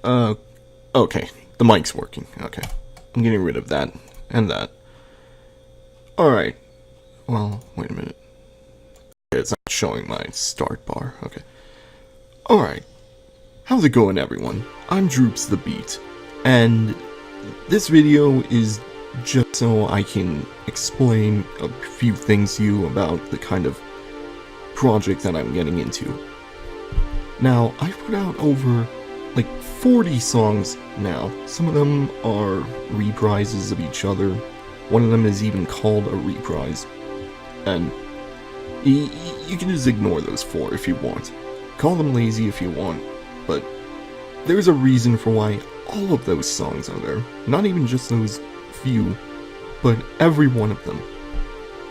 Uh, okay. The mic's working. Okay. I'm getting rid of that and that. Alright. Well, wait a minute. It's not showing my start bar. Okay. Alright. How's it going, everyone? I'm Droops the Beat, and this video is just so I can explain a few things to you about the kind of project that I'm getting into. Now, I've put out over like 40 songs now. Some of them are reprises of each other. One of them is even called a reprise. And you can just ignore those 4 if you want. Call them lazy if you want, but there's a reason for why all of those songs are there. Not even just those few, but every one of them.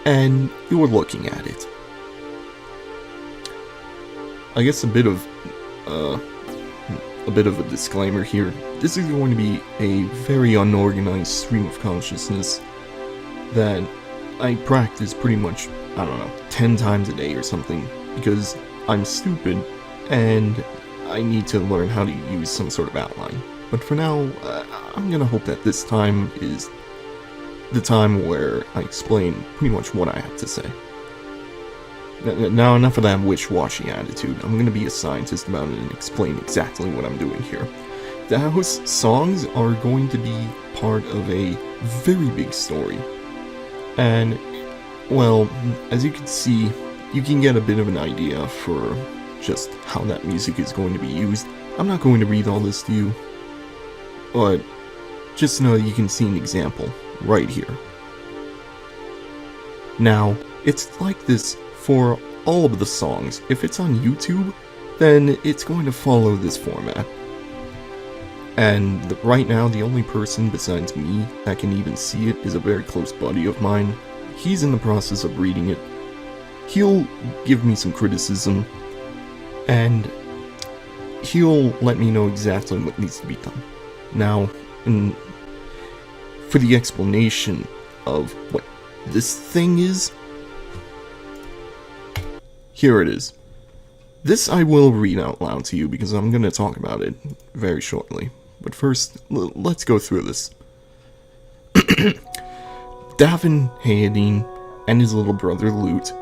And you're looking at it. I guess a bit of a disclaimer here. This is going to be a very unorganized stream of consciousness that I practice pretty much, I don't know, 10 times a day or something, because I'm stupid and I need to learn how to use some sort of outline. But for now, I'm gonna hope that this time is the time where I explain pretty much what I have to say. Now, enough of that wish-washy attitude. I'm gonna be a scientist about it and explain exactly what I'm doing here. Those songs are going to be part of a very big story. And, well, as you can see, you can get a bit of an idea for just how that music is going to be used. I'm not going to read all this to you, but just know that you can see an example right here. Now, it's like this for all of the songs. If it's on YouTube, then it's going to follow this format. And right now, the only person besides me that can even see it is a very close buddy of mine. He's in the process of reading it. He'll give me some criticism, and he'll let me know exactly what needs to be done. Now, for the explanation of what this thing is, here it is. This I will read out loud to you because I'm going to talk about it very shortly. But first, let's go through this. Davin Hayadine and his little brother Lute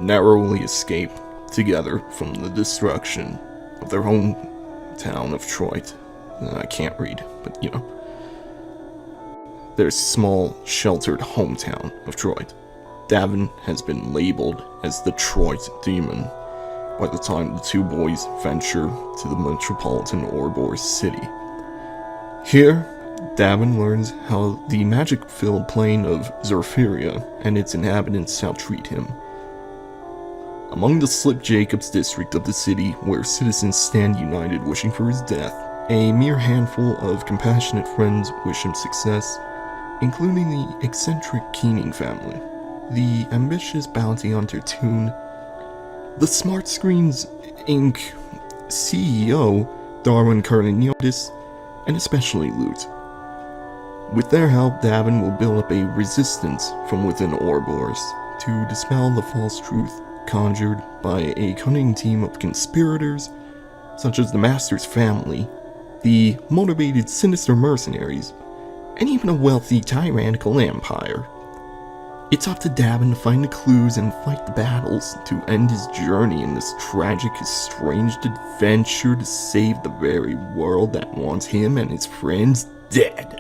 narrowly escape together from the destruction of their hometown of Troit. I can't read, but you know. Their small, sheltered hometown of Troit. Davin has been labeled as the Troit Demon by the time the two boys venture to the metropolitan Ouroboros city. Here, Davin learns how the magic-filled plane of Zerfiria and its inhabitants shall treat him. Among the Slip Jacobs district of the city, where citizens stand united wishing for his death, a mere handful of compassionate friends wish him success, including the eccentric Keening family, the ambitious bounty hunter Toon, the Smart Screens Inc. CEO Darwin Carniotis, and especially Lute. With their help, Davin will build up a resistance from within Ouroboros to dispel the false truth conjured by a cunning team of conspirators such as the Master's family, the motivated sinister mercenaries, and even a wealthy tyrannical empire. It's up to Davin to find the clues and fight the battles to end his journey in this tragic, estranged adventure to save the very world that wants him and his friends dead.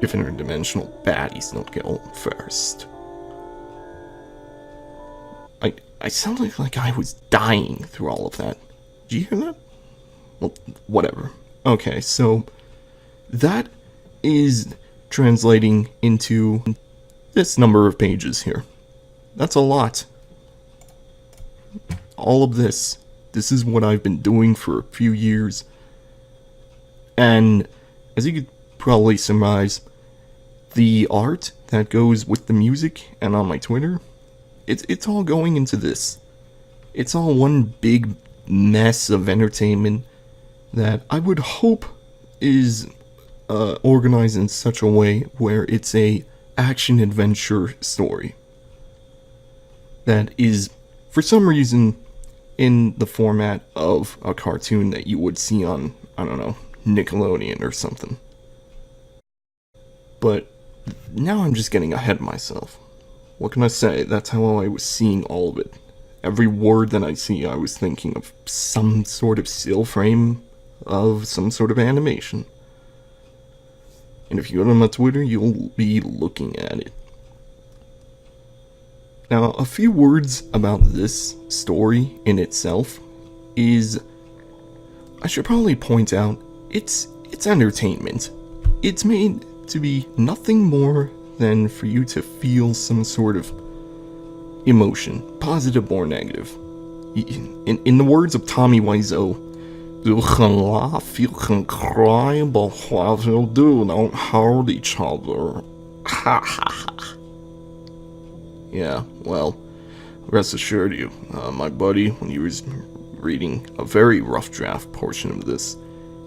If interdimensional baddies don't get home first. I sounded like I was dying through all of that. Did you hear that? Well, whatever. Okay, so that is translating into this number of pages here. That's a lot. All of this is what I've been doing for a few years. And as you could probably surmise, the art that goes with the music and on my Twitter, it's all going into this. It's all one big mess of entertainment that I would hope is organized in such a way where it's a action-adventure story that is, for some reason, in the format of a cartoon that you would see on, I don't know, Nickelodeon or something. But now I'm just getting ahead of myself. What can I say? That's how I was seeing all of it. Every word that I see, I was thinking of some sort of still frame of some sort of animation. And if you go to my Twitter, you'll be looking at it. Now, a few words about this story in itself is, I should probably point out, it's entertainment. It's made to be nothing more than for you to feel some sort of emotion, positive or negative. In the words of Tommy Wiseau, you can laugh, you can cry, but what you do, don't hurt each other. Ha ha ha. Yeah, well, rest assured you, my buddy, when he was reading a very rough draft portion of this,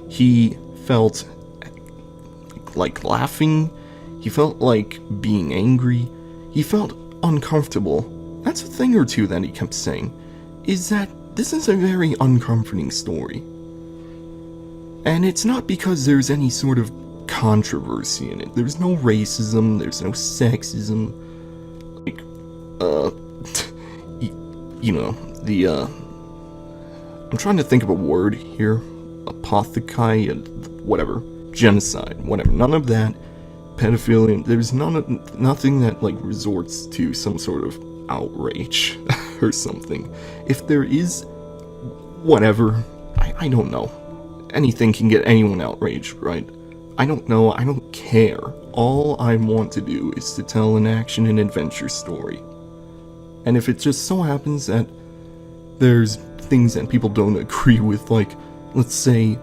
he felt like laughing, he felt like being angry, he felt uncomfortable. That's a thing or two that he kept saying, is that this is a very uncomforting story. And it's not because there's any sort of controversy in it. There's no racism, there's no sexism. Like, I'm trying to think of a word here. Apothecary, whatever. Genocide, whatever. None of that. Pedophilia. There's nothing that, like, resorts to some sort of outrage or something. If there is, whatever. I don't know. Anything can get anyone outraged, right? I don't know, I don't care. All I want to do is to tell an action and adventure story. And if it just so happens that there's things that people don't agree with, like, let's say,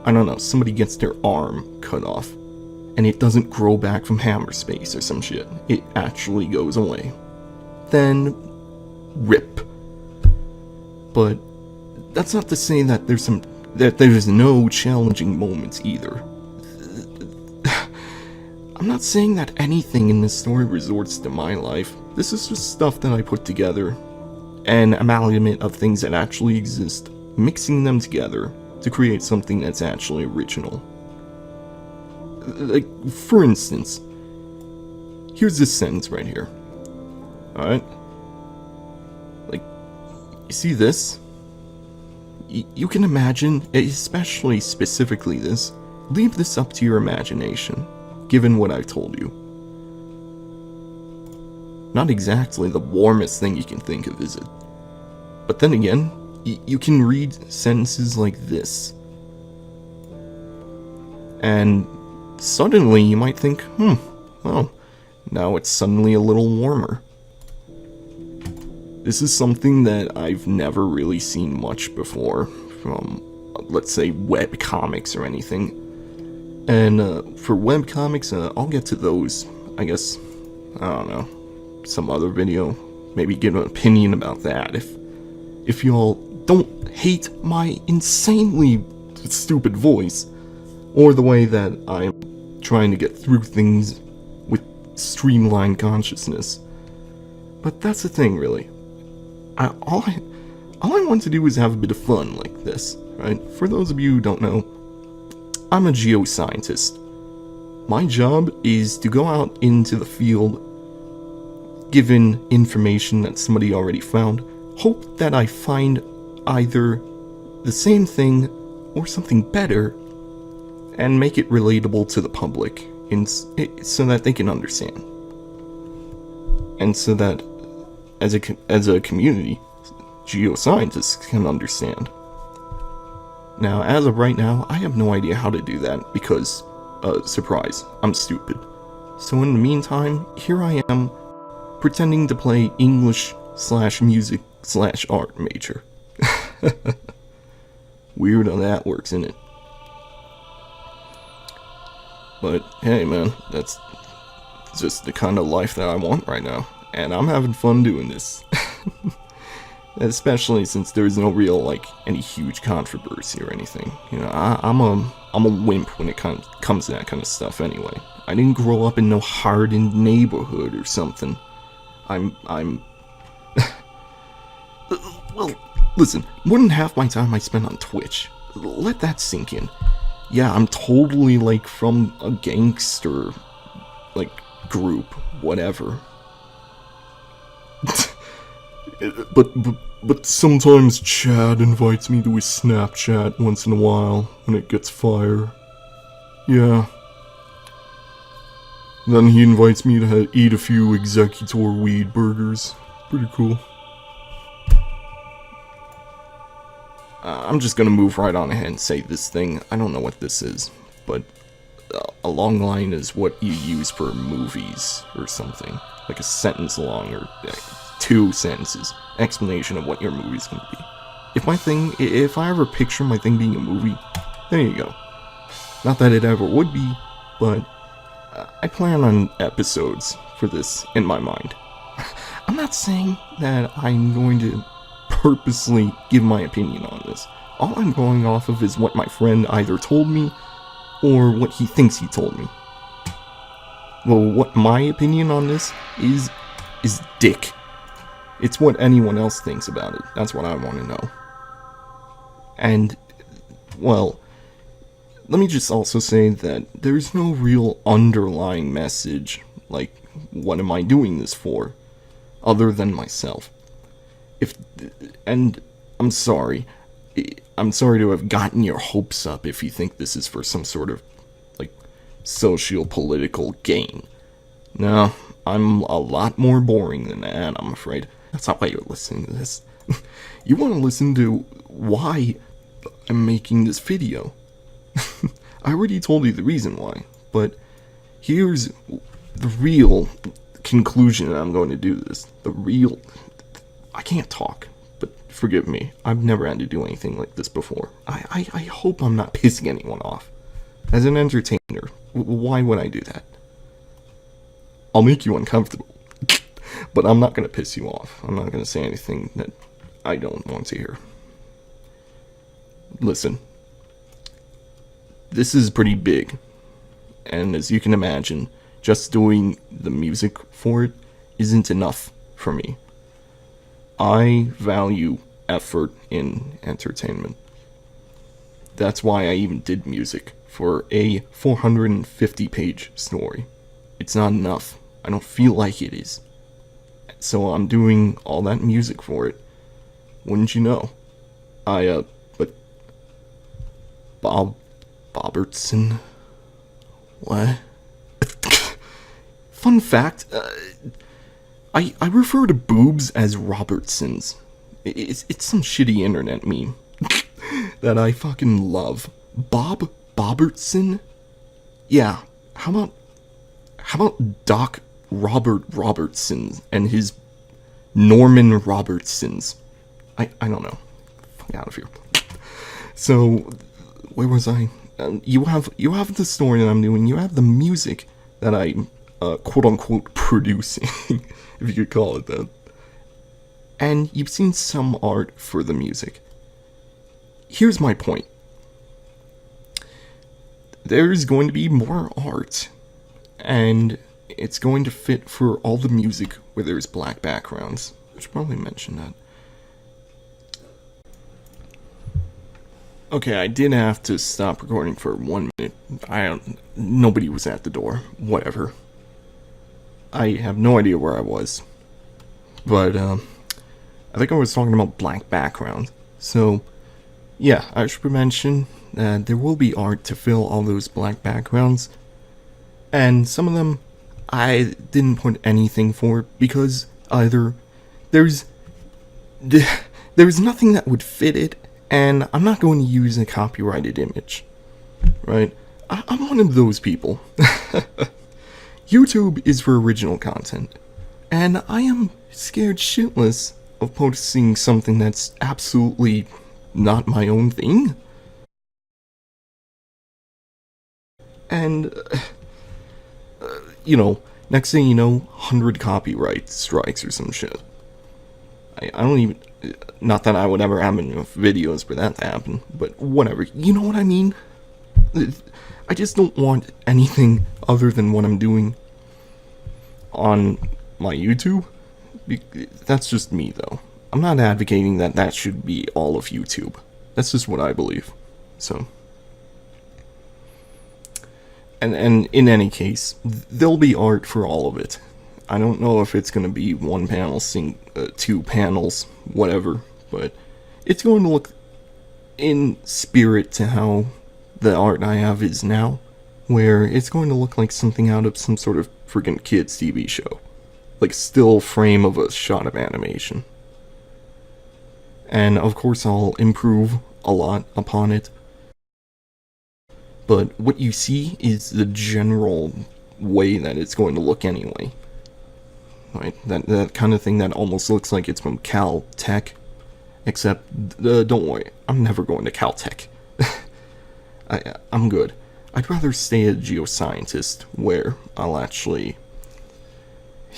I don't know, somebody gets their arm cut off, and it doesn't grow back from hammer space or some shit. It actually goes away. Then, rip. But that's not to say that there's no challenging moments either. I'm not saying that anything in this story resorts to my life. This is just stuff that I put together, an amalgamate of things that actually exist, mixing them together to create something that's actually original. Like, for instance, here's this sentence right here. Alright? Like, you see this? You can imagine, especially specifically this, leave this up to your imagination, given what I've told you. Not exactly the warmest thing you can think of, is it? But then again, you can read sentences like this, and suddenly you might think, well, now it's suddenly a little warmer. This is something that I've never really seen much before from, let's say, web comics or anything. And for web comics, I'll get to those, I guess, I don't know, some other video. Maybe give an opinion about that if y'all don't hate my insanely stupid voice, or the way that I'm trying to get through things with streamlined consciousness. But that's the thing, really. All I want to do is have a bit of fun like this, right? For those of you who don't know, I'm a geoscientist. My job is to go out into the field, given information that somebody already found, hope that I find either the same thing or something better, and make it relatable to the public, so that they can understand. And so that as a community, geoscientists can understand. Now, as of right now, I have no idea how to do that because, surprise, I'm stupid. So in the meantime, here I am, pretending to play English/music/art major. Weird how that works, isn't it? But, hey man, that's just the kind of life that I want right now. And I'm having fun doing this. Especially since there's no real, like, any huge controversy or anything. You know, I'm a wimp when it comes to that kind of stuff anyway. I didn't grow up in no hardened neighborhood or something. I'm well, listen, more than half my time I spend on Twitch. Let that sink in. Yeah, I'm totally, like, from a gangster, like, group, whatever. But sometimes Chad invites me to his Snapchat once in a while when it gets fire. Yeah. Then he invites me to eat a few Executor weed burgers. Pretty cool. I'm just gonna move right on ahead and say this thing. I don't know what this is, but a long line is what you use for movies or something. Like a sentence long or 2 sentences. Explanation of what your movie's gonna be. If I ever picture my thing being a movie, there you go. Not that it ever would be, but I plan on episodes for this in my mind. I'm not saying that I'm going to purposely give my opinion on this. All I'm going off of is what my friend either told me or what he thinks he told me. Well, what my opinion on this is dick. It's what anyone else thinks about it. That's what I want to know. And, well, let me just also say that there's no real underlying message, like, what am I doing this for, other than myself. And I'm sorry to have gotten your hopes up if you think this is for some sort of, like, socio-political gain. No, I'm a lot more boring than that, I'm afraid. That's not why you're listening to this. You want to listen to why I'm making this video. I already told you the reason why, but here's the real conclusion I'm going to do this. I can't talk, but forgive me. I've never had to do anything like this before. I hope I'm not pissing anyone off. As an entertainer, why would I do that? I'll make you uncomfortable, but I'm not going to piss you off. I'm not going to say anything that I don't want to hear. Listen. This is pretty big, and as you can imagine, just doing the music for it isn't enough for me. I value effort in entertainment. That's why I even did music for a 450-page story. It's not enough. I don't feel like it is. So I'm doing all that music for it. Wouldn't you know? But Bobertson? What? Fun fact, I refer to boobs as Robertsons. It's some shitty internet meme that I fucking love. Bob Bobertson? Yeah, how about Doc Robert Robertson and his Norman Robertsons? I don't know. Fuck out of here. So, where was I? You have the story that I'm doing. You have the music that I'm quote unquote producing, if you could call it that. And you've seen some art for the music. Here's my point. There's going to be more art, and it's going to fit for all the music where there's black backgrounds. I should probably mention that. Okay, I did have to stop recording for 1 minute. Nobody was at the door. Whatever. I have no idea where I was. But, I think I was talking about black background. So, yeah, I should mention that there will be art to fill all those black backgrounds. And some of them, I didn't put anything for because either there's nothing that would fit it, and I'm not going to use a copyrighted image, right? I'm one of those people. YouTube is for original content, and I am scared shitless of posting something that's absolutely not my own thing. And, next thing you know, 100 copyright strikes or some shit. I don't even... Not that I would ever have enough videos for that to happen, but whatever. You know what I mean? I just don't want anything other than what I'm doing on my YouTube. That's just me, though. I'm not advocating that should be all of YouTube. That's just what I believe. So, And in any case, there'll be art for all of it. I don't know if it's going to be one panel, two panels, whatever, but it's going to look in spirit to how the art I have is now, where it's going to look like something out of some sort of freaking kids' TV show. Like still frame of a shot of animation. And of course I'll improve a lot upon it. But what you see is the general way that it's going to look anyway. Right? That kind of thing that almost looks like it's from Caltech. Except, don't worry, I'm never going to Caltech. I'm good. I'd rather stay a geoscientist, where I'll actually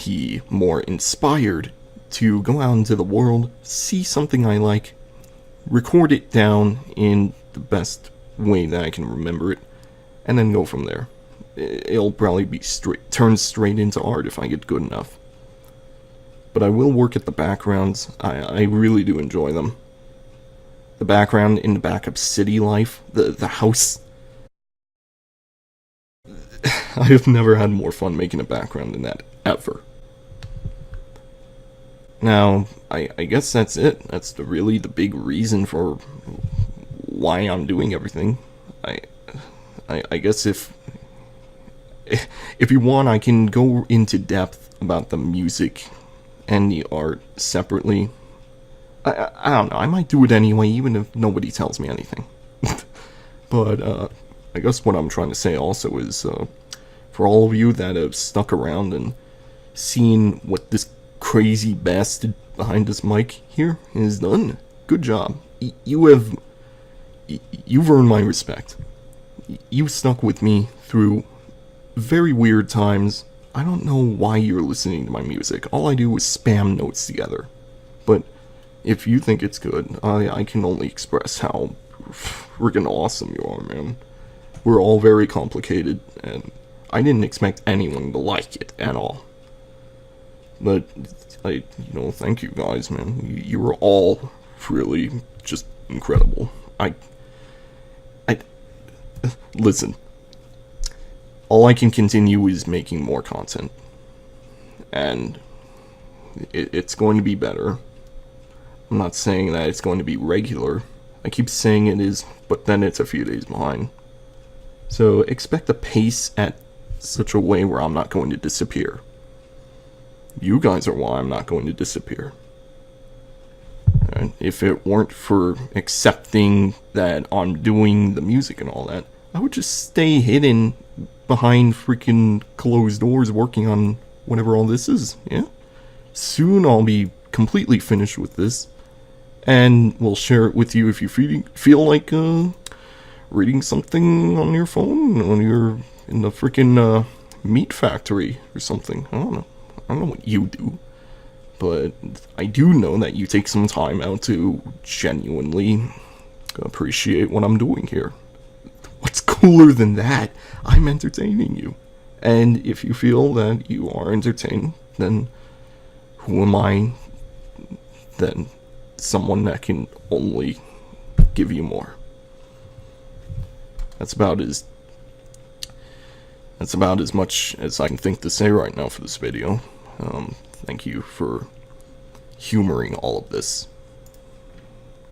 be more inspired to go out into the world, see something I like, record it down in the best way that I can remember it, and then go from there. It'll probably be turned straight into art if I get good enough. But I will work at the backgrounds. I really do enjoy them. The background in the back of City Life, the house. I have never had more fun making a background than that, ever. Now, I guess that's it. That's really the big reason for why I'm doing everything. I guess if you want, I can go into depth about the music and the art separately. I don't know, I might do it anyway, even if nobody tells me anything. But, I guess what I'm trying to say also is, for all of you that have stuck around and seen what this crazy bastard behind this mic here has done, good job. You've earned my respect. You stuck with me through very weird times. I don't know why you're listening to my music. All I do is spam notes together. But if you think it's good, I can only express how freaking awesome you are, man. We're all very complicated, and I didn't expect anyone to like it at all. But, thank you guys, man. You were all really just incredible. Listen. All I can continue is making more content. And it's going to be better. I'm not saying that it's going to be regular. I keep saying it is, but then it's a few days behind. So expect a pace at such a way where I'm not going to disappear. You guys are why I'm not going to disappear. And if it weren't for accepting that I'm doing the music and all that, I would just stay hidden behind freaking closed doors working on whatever all this is, yeah? Soon I'll be completely finished with this, and we'll share it with you if you feel like reading something on your phone when you're in the freaking meat factory or something. I don't know what you do, but I do know that you take some time out to genuinely appreciate what I'm doing here. What's cooler than that? I'm entertaining you. And if you feel that you are entertained, then who am I than someone that can only give you more? That's about as much as I can think to say right now for this video. Thank you for humoring all of this.